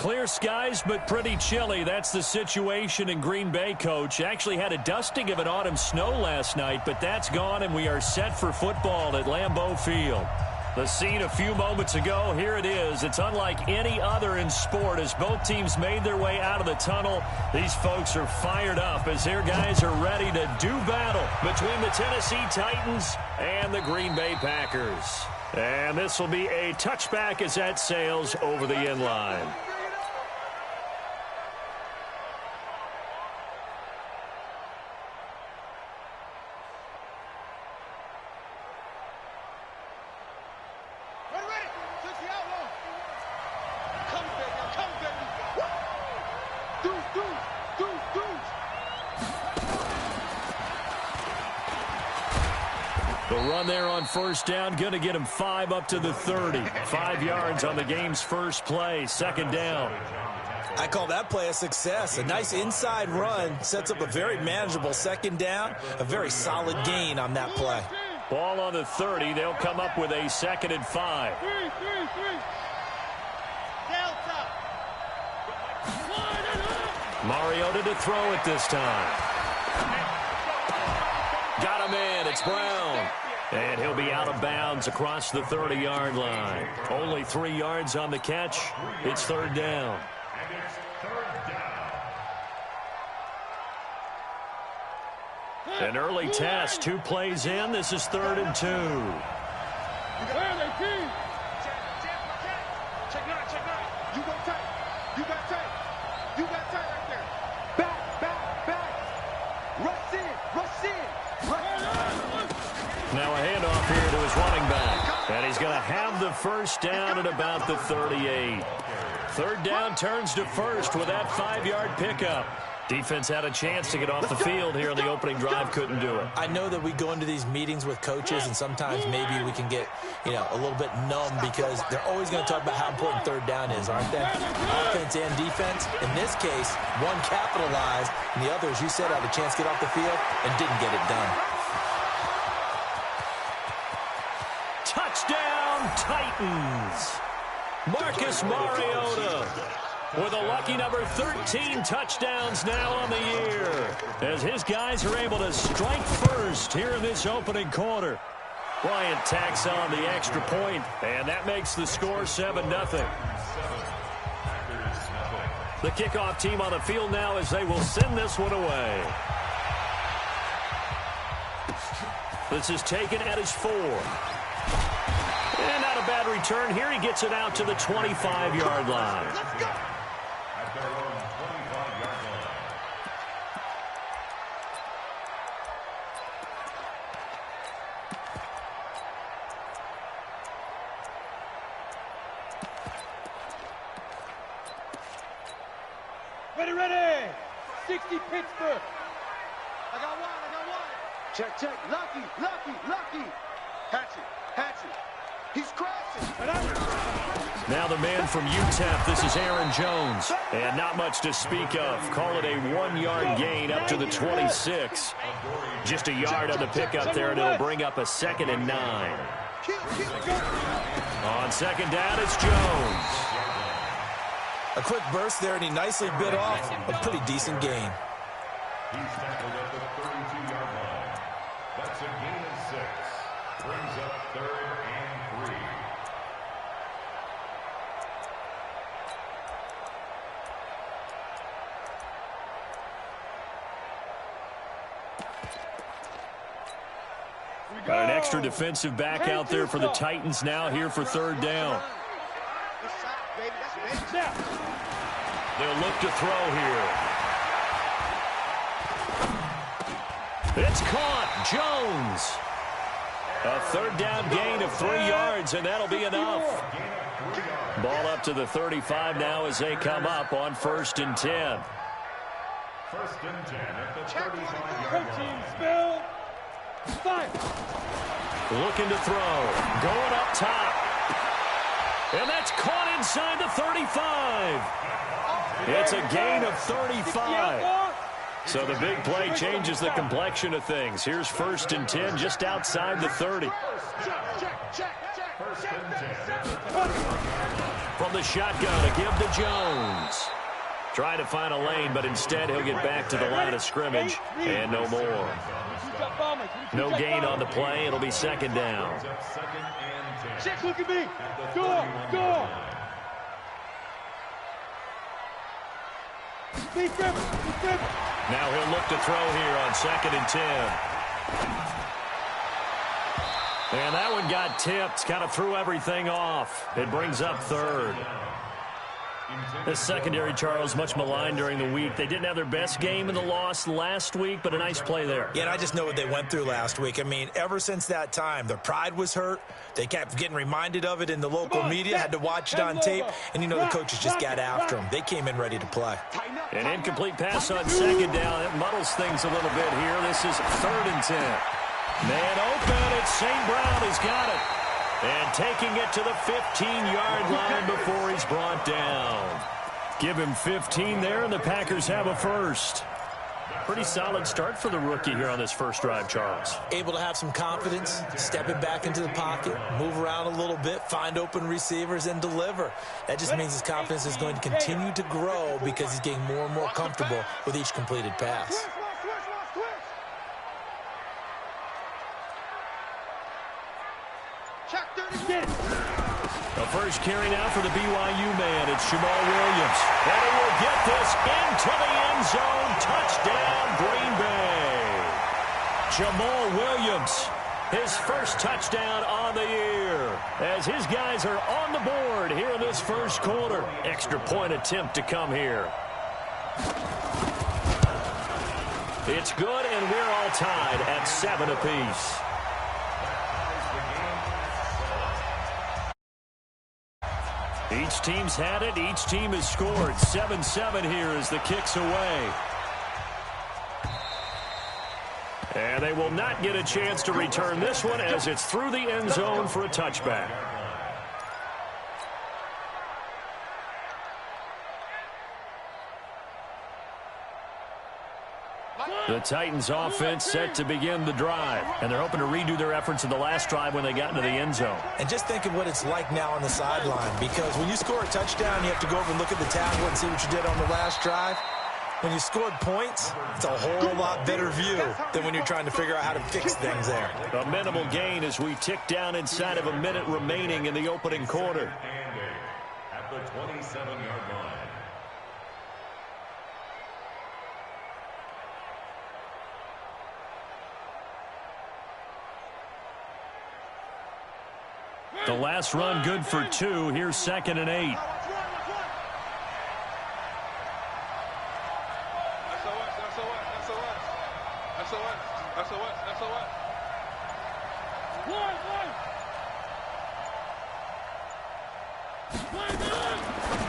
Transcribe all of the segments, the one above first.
Clear skies, but pretty chilly. That's the situation in Green Bay, Coach. Actually had a dusting of an autumn snow last night, but that's gone, and we are set for football at Lambeau Field. The scene a few moments ago, here it is. It's unlike any other in sport as both teams made their way out of the tunnel. These folks are fired up as their guys are ready to do battle between the Tennessee Titans and the Green Bay Packers. And this will be a touchback as that sails over the end line. The run there on first down, going to get him 5 up to the 30. 5 yards on the game's first play, second down. I call that play a success. A nice inside run sets up a very manageable second down, a very solid gain on that play. Ball on the 30. They'll come up with a 2nd and 5. Mariota to throw it this time. Got him in. It's Brown. And he'll be out of bounds across the 30-yard line. Only 3 yards on the catch. It's third down. An early test. 2 plays in. This is 3rd and 2. Now a handoff here to his running back. And he's going to have the first down at about the 38. Third down turns to first with that 5-yard pickup. Defense had a chance to get off the field here on the opening drive, couldn't do it. I know that we go into these meetings with coaches, and sometimes maybe we can get, a little bit numb because they're always going to talk about how important third down is, aren't they? Offense and defense. In this case, one capitalized, and the other, as you said, had a chance to get off the field and didn't get it done. Touchdown, Titans! Marcus Mariota with a lucky number 13 touchdowns now on the year as his guys are able to strike first here in this opening quarter. Bryant tacks on the extra point, and that makes the score 7-0. The kickoff team on the field now as they will send this one away. This is taken at his 4. And not a bad return here. He gets it out to the 25-yard line. Let's go. Ready. 60 Pittsburgh. I got one. Check. Lucky. Hatchet. He's crashing. Now the man from UTEP, this is Aaron Jones. And not much to speak of. Call it a 1-yard gain up to the 26. Just a yard on the pickup there, and it'll bring up a 2nd and 9. On second down, it's Jones. A quick burst there, and he nicely bit off a pretty decent gain. He's tackled at the 32-yard line. That's a gain of 6. Brings up 3rd and 3. Got an extra defensive back out there for the Titans now here for third down. They'll look to throw here. It's caught. Jones. A third down gain of 3 yards, and that'll be enough. Ball up to the 35 now as they come up on 1st and 10. 1st and 10 at the 35-yard line. Looking to throw. Going up top. And that's caught inside the 35. It's a gain of 35. So the big play changes the complexion of things. Here's 1st and 10 just outside the 30. from the shotgun to give to Jones. Trying to find a lane, but instead he'll get back to the line of scrimmage and no more. No gain on the play. It'll be second down. Six, look at me. Go, go. Now he'll look to throw here on 2nd and 10. And that one got tipped. Kind of threw everything off. It brings up 3rd. This secondary, Charles, much maligned during the week. They didn't have their best game in the loss last week, but a nice play there. Yeah, and I just know what they went through last week. I mean, ever since that time, their pride was hurt. They kept getting reminded of it in the local media, had to watch it on tape, and, you know, the coaches just got after them. They came in ready to play. An incomplete pass on 2nd down. It muddles things a little bit here. This is 3rd and 10. Man open. It's St. Brown. He's got it. And taking it to the 15-yard line before he's brought down. Give him 15 there, and the Packers have a first. Pretty solid start for the rookie here on this first drive, Charles. Able to have some confidence, stepping back into the pocket, move around a little bit, find open receivers, and deliver. That just means his confidence is going to continue to grow because he's getting more and more comfortable with each completed pass. The first carry now for the BYU man. It's Jamal Williams. And he will get this into the end zone. Touchdown, Green Bay. Jamal Williams, his first touchdown on the year. As his guys are on the board here in this first quarter. Extra point attempt to come here. It's good, and we're all tied at 7 apiece. Each team's had it. Each team has scored. 7-7 here as the kick's away. And they will not get a chance to return this one as it's through the end zone for a touchback. The Titans offense set to begin the drive, and they're hoping to redo their efforts in the last drive when they got into the end zone. And just think of what it's like now on the sideline, because when you score a touchdown, you have to go over and look at the tablet and see what you did on the last drive. When you scored points, it's a whole lot better view than when you're trying to figure out how to fix things there. A minimal gain as we tick down inside of a minute remaining in the opening quarter. At the 27-yard line. The last run good for 2. Here's 2nd and 8.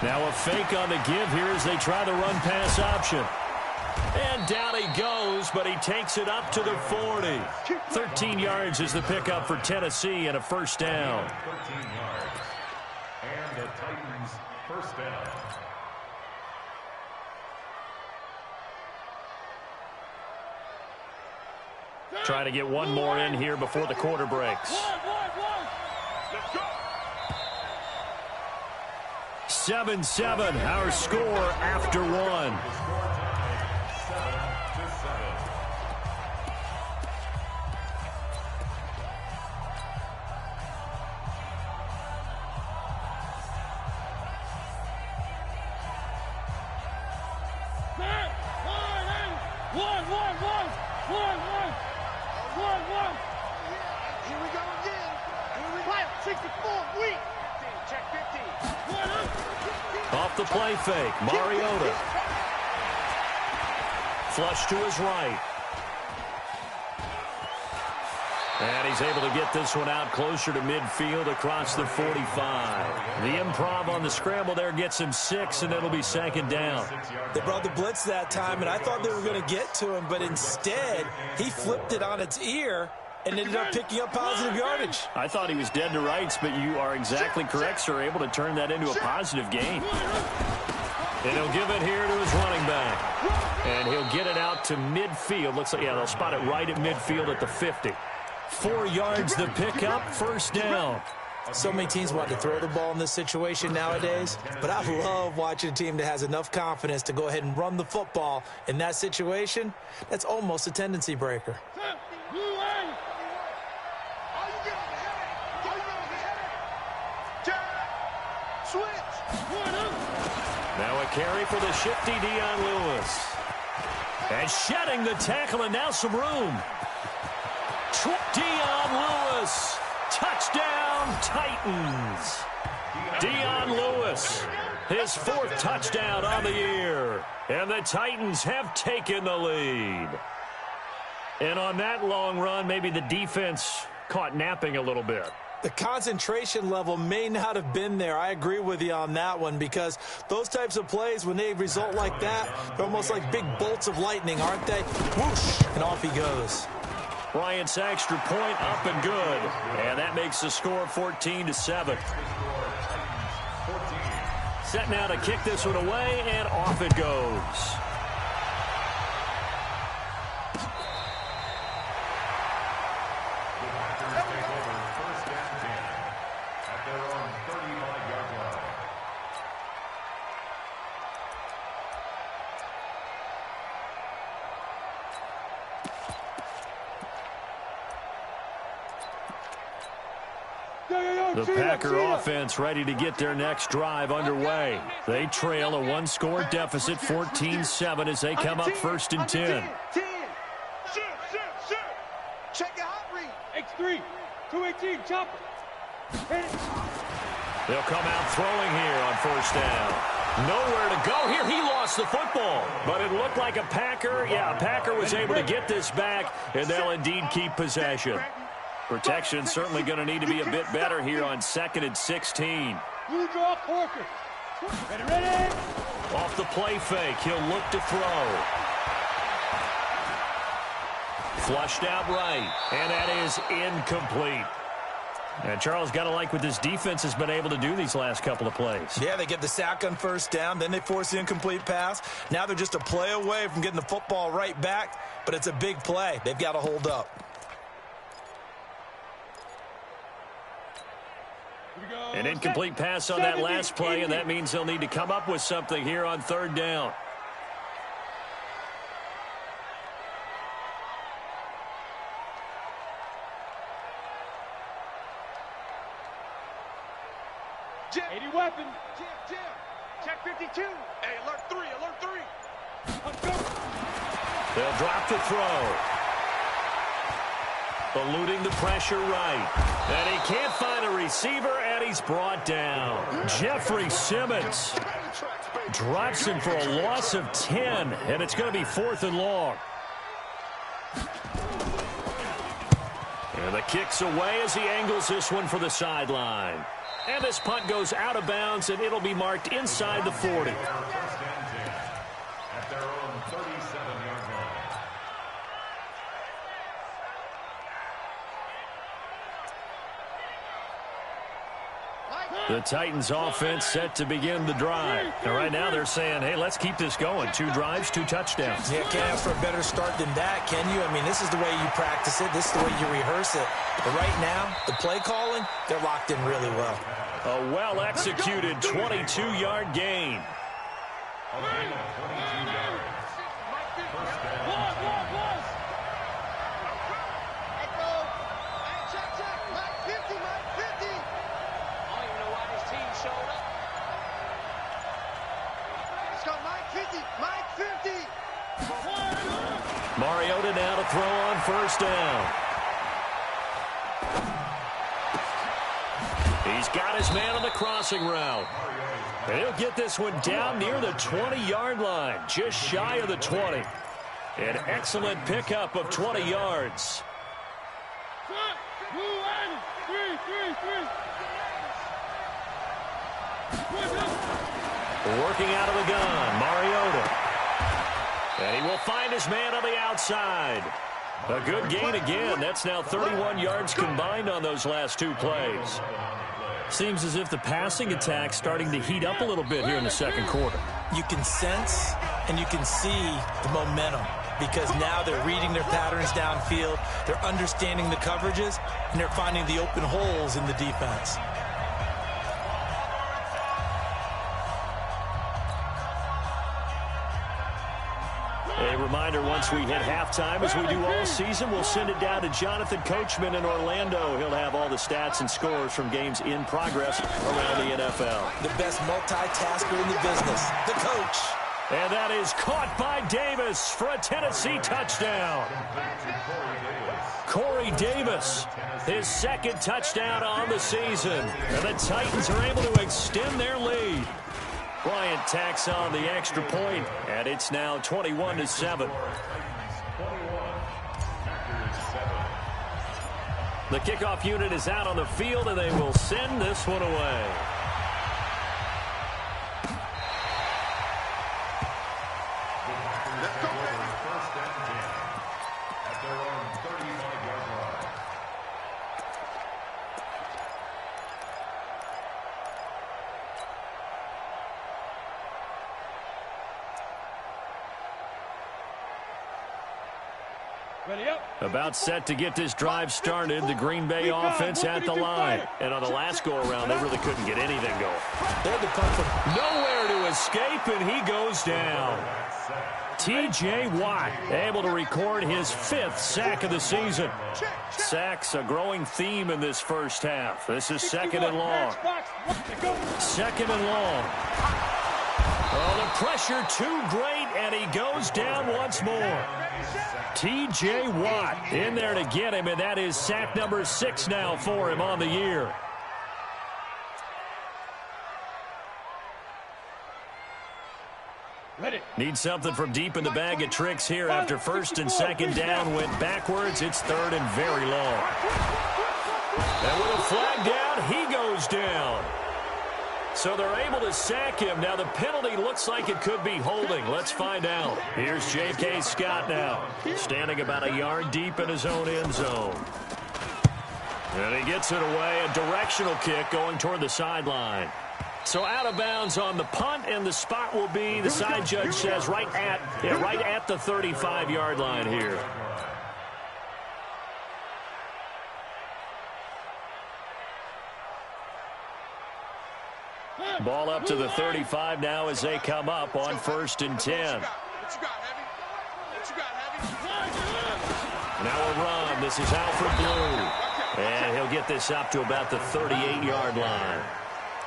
Now a fake on the give here as they try the run pass option. And down he goes, but he takes it up to the 40. 13 yards is the pickup for Tennessee and a first down. 13 yards. And the Titans first down. Try to get one more in here before the quarter breaks. 7-7, our score after 1. Off the play fake, Mariota. Flush to his right. And he's able to get this one out closer to midfield across the 45. The improv on the scramble there gets him 6, and it'll be second down. They brought the blitz that time, and I thought they were going to get to him, but instead he flipped it on its ear and ended up picking up positive yardage. I thought he was dead to rights, but you are exactly correct, sir. Able to turn that into a positive gain. And he'll give it here to his running back. And he'll get it out to midfield. Looks like, yeah, they'll spot it right at midfield at the 50. 4 yards the pickup, first down. So many teams want to throw the ball in this situation nowadays, but I love watching a team that has enough confidence to go ahead and run the football. In that situation, that's almost a tendency breaker. Now a carry for the shifty Dion Lewis. And shedding the tackle, and now some room. Dion Lewis. Touchdown, Titans. Dion Lewis, his 4th touchdown on the year. And the Titans have taken the lead. And on that long run, maybe the defense caught napping a little bit. The concentration level may not have been there. I agree with you on that one, because those types of plays, when they result like that, they're almost like big bolts of lightning, aren't they? Whoosh, and off he goes. Bryant's extra point up and good. And that makes the score 14-7. Set now to kick this one away, and off it goes. The Packer offense ready to get their next drive underway. They trail a 1-score deficit, 14-7, as they come up 1st and 10. Check your hot read. X3, 218, chopper. They'll come out throwing here on 1st down. Nowhere to go here. He lost the football, but it looked like a Packer. Yeah, a Packer was able to get this back, and they'll indeed keep possession. Protection certainly going to need to be a bit better here on 2nd and 16. Blue draw, Corker. Ready? Off the play fake, he'll look to throw. Flushed out right, and that is incomplete. And Charles, got to like what this defense has been able to do these last couple of plays. Yeah, they get the sack on 1st down, then they force the incomplete pass. Now they're just a play away from getting the football right back, but it's a big play. They've got to hold up. An incomplete pass on that last play, and that means they'll need to come up with something here on 3rd down. Jim. 80 weapon. Jim. Check 52. Hey, alert 3, alert 3. They'll drop the throw. Eluding the pressure right. And he can't find a receiver, and he's brought down. Jeffrey Simmons drops him for a loss of 10, and it's going to be 4th and long. And the kick's away as he angles this one for the sideline. And this punt goes out of bounds, and it'll be marked inside the 40. At their own 37-yard line. The Titans offense set to begin the drive. And right now they're saying, hey, let's keep this going. 2 drives, 2 touchdowns. Yeah, can't ask for a better start than that, can you? I mean, this is the way you practice it. This is the way you rehearse it. But right now, the play calling, they're locked in really well. A well-executed 22-yard gain. A gain of 22 yards. First down. Mariota now to throw on 1st down. He's got his man on the crossing route. And he'll get this one down near the 20-yard line, just shy of the 20. An excellent pickup of 20 yards. Working out of the gun, Mariota. And he will find his man on the outside. A good gain again. That's now 31 yards combined on those last 2 plays. Seems as if the passing attack's starting to heat up a little bit here in the 2nd quarter. You can sense and you can see the momentum, because now they're reading their patterns downfield, they're understanding the coverages, and they're finding the open holes in the defense. reminder, once we hit halftime, as we do all season, we'll send it down to Jonathan Coachman in Orlando. He'll have all the stats and scores from games in progress around the NFL. The best multitasker in the business, the coach. And that is caught by Davis for a Tennessee touchdown. Corey Davis, his second touchdown on the season. And the Titans are able to extend their lead. Bryant tacks on the extra point, and it's now 21-7. The kickoff unit is out on the field, and they will send this one away. About set to get this drive started, the Green Bay offense at the line. And on the last go-around, they really couldn't get anything going. They had to come from nowhere to escape, and he goes down. T.J. Watt able to record his 5th sack of the season. Sacks a growing theme in this first half. This is 2nd and long. 2nd and long. Oh, the pressure too great, and he goes down once more. T.J. Watt in there to get him, and that is sack number 6 now for him on the year. Need something from deep in the bag of tricks here after 1st and 2nd down went backwards. It's 3rd and very long. And with a flag down, he goes down. So they're able to sack him. Now the penalty looks like it could be holding. Let's find out. Here's J.K. Scott now, standing about a yard deep in his own end zone. And he gets it away. A directional kick going toward the sideline. So out of bounds on the punt, and the spot will be, the side judge says, right at the 35-yard line here. Ball up to the 35 now as they come up on 1st and 10. Now a run. This is Alfred Blue. And he'll get this up to about the 38-yard line.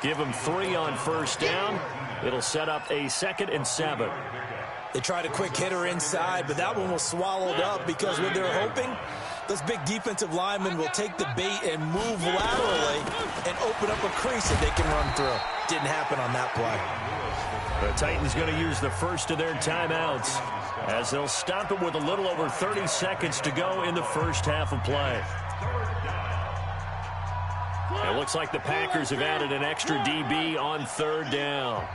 Give him 3 on 1st down. It'll set up a 2nd and 7. They tried a quick hitter inside, but that one was swallowed up because what they're hoping, those big defensive linemen will take the bait and move laterally and open up a crease that they can run through. Didn't happen on that play. The Titans going to use the first of their timeouts as they'll stop it with a little over 30 seconds to go in the first half of play. It looks like the Packers have added an extra DB on 3rd down.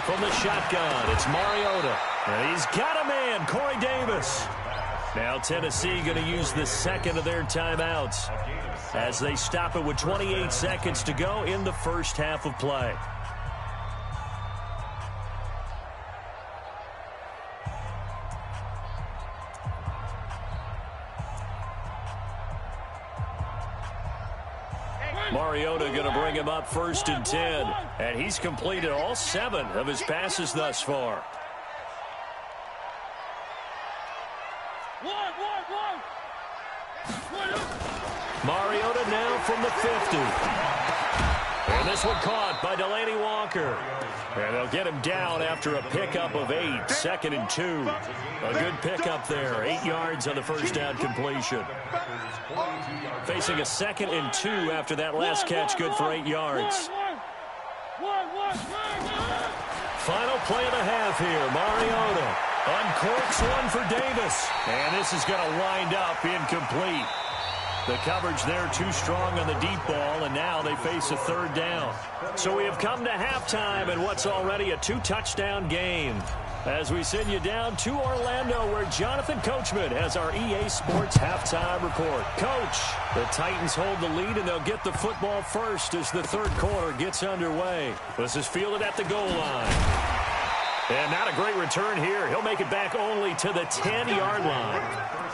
From the shotgun, it's Mariota. And he's got a man, Corey Davis. Now Tennessee going to use the 2nd of their timeouts as they stop it with 28 seconds to go in the first half of play. Mariota going to bring him up 1st and 10. And he's completed all 7 of his passes thus far. Mariota now from the 50. And this one caught by Delaney Walker. And they'll get him down after a pickup of 8. 2nd and 2. A good pickup there. 8 yards on the first down completion. Facing a 2nd and 2 after that last catch, good for 8 yards. Final play of the half here. Mariota uncorks one for Davis. And this is going to wind up incomplete. The coverage there too strong on the deep ball, and now they face a 3rd down. So we have come to halftime in what's already a 2-touchdown game. As we send you down to Orlando, where Jonathan Coachman has our EA Sports halftime report. Coach, the Titans hold the lead, and they'll get the football first as the 3rd quarter gets underway. This is fielded at the goal line. And not a great return here. He'll make it back only to the 10-yard line.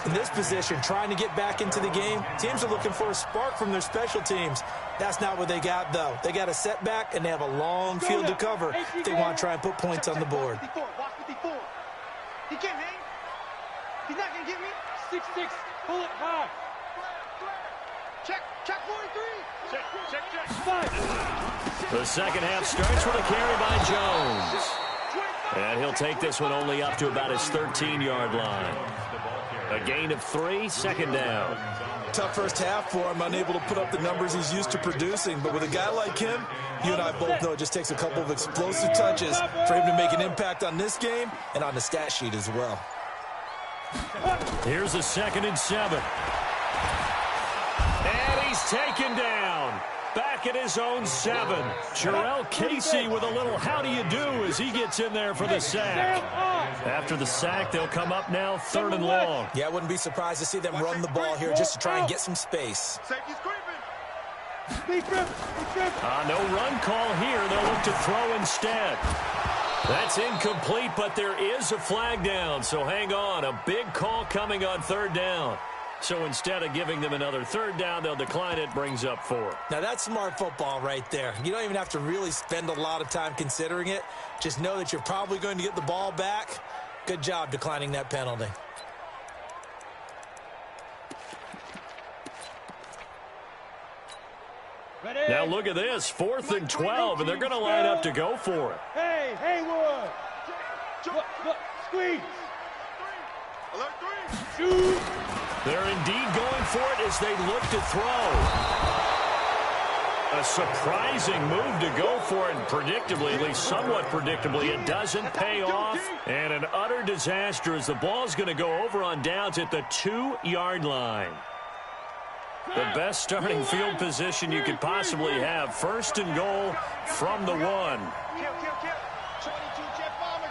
In this position, trying to get back into the game, teams are looking for a spark from their special teams. That's not what they got, though. They got a setback, and they have a long field to cover if they want to try and put points on the board. Watch 54. He can't hang. He's not going to get me. 6-6. Pull it high. Check 43. Check. 5. The second half starts with a carry by Jones. And he'll take this one only up to about his 13-yard line. A gain of 3, second down. Tough first half for him, unable to put up the numbers he's used to producing. But with a guy like him, you and I both know it just takes a couple of explosive touches for him to make an impact on this game and on the stat sheet as well. Here's a 2nd and 7. And he's taken down. Back at his own 7. Jarrell Casey with a little how do you do as he gets in there for the sack. After the sack, they'll come up now 3rd and long. Yeah, I wouldn't be surprised to see them run the ball here just to try and get some space. Safety's creeping. No run call here. They'll look to throw instead. That's incomplete, but there is a flag down, so hang on. A big call coming on 3rd down. So instead of giving them another 3rd down, they'll decline it, brings up 4. Now, that's smart football right there. You don't even have to really spend a lot of time considering it. Just know that you're probably going to get the ball back. Good job declining that penalty. Ready? Now look at this, 4th and 12, and they're going to line up to go for it. Hey, Haywood. Look, squeeze. Alert 3. Shoot. They're indeed going for it as they look to throw. A surprising move to go for it, and predictably, at least somewhat predictably, it doesn't pay off. And an utter disaster as the ball's going to go over on downs at the 2-yard line. The best starting field position you could possibly have. 1st and goal from the 1. Kill. 22 jet bomber.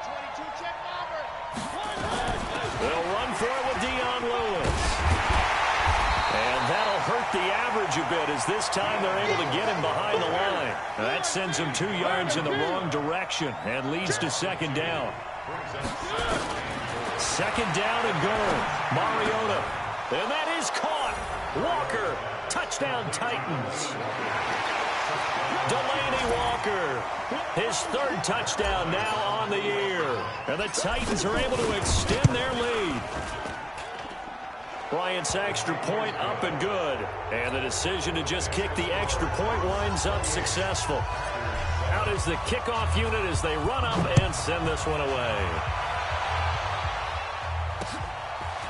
They'll run for it with Dion Lewis. And that'll hurt the average a bit as this time they're able to get him behind the line. That sends him 2 yards in the wrong direction and leads to 2nd down. 2nd down and goal. Mariota. And that is caught. Walker. Touchdown Titans. Delaney Walker. His 3rd touchdown now on the year. And the Titans are able to extend their lead. Bryant's extra point up and good. And the decision to just kick the extra point winds up successful. Out is the kickoff unit as they run up and send this one away.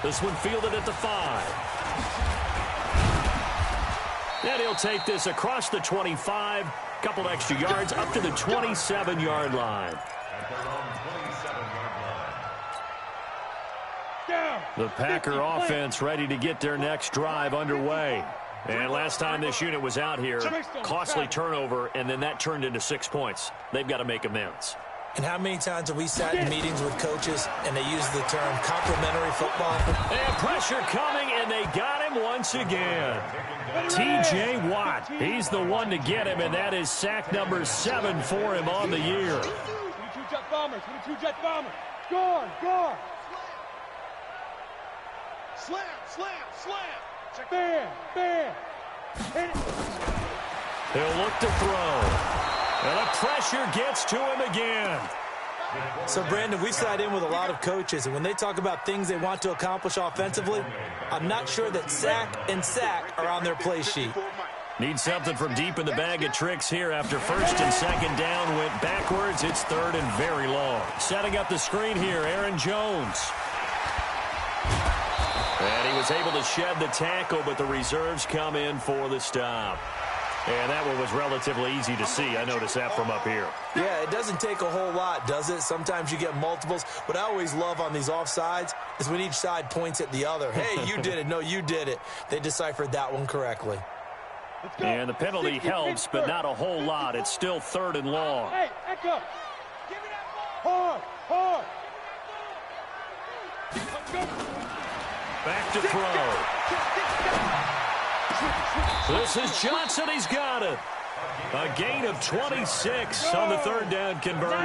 This one fielded at the 5. And he'll take this across the 25. Couple extra yards up to the 27-yard line. The Packer offense ready to get their next drive underway. And last time this unit was out here, costly turnover, and then that turned into 6 points. They've got to make amends. And how many times have we sat in meetings with coaches and they use the term complementary football? And pressure coming, and they got him once again. T.J. Watt, he's the one to get him, and that is sack number 7 for him on the year. 22 jet bombers. Guard. Slam. Bam. Hit it. He'll look to throw. And the pressure gets to him again. So, Brandon, we've sat in with a lot of coaches, and when they talk about things they want to accomplish offensively, I'm not sure that sack and sack are on their play sheet. Need something from deep in the bag of tricks here after 1st and 2nd down went backwards. It's 3rd and very long. Setting up the screen here, Aaron Jones. And he was able to shed the tackle, but the reserves come in for the stop. And that one was relatively easy to see. I noticed that from up here. Yeah, it doesn't take a whole lot, does it? Sometimes you get multiples. What I always love on these offsides is when each side points at the other. Hey, you did it. No, you did it. They deciphered that one correctly. And the penalty helps, but not a whole lot. It's still 3rd and long. Hey, echo. Give me that ball. Hard. Back to throw. This is Johnson. He's got it. A gain of 26 on the 3rd down conversion.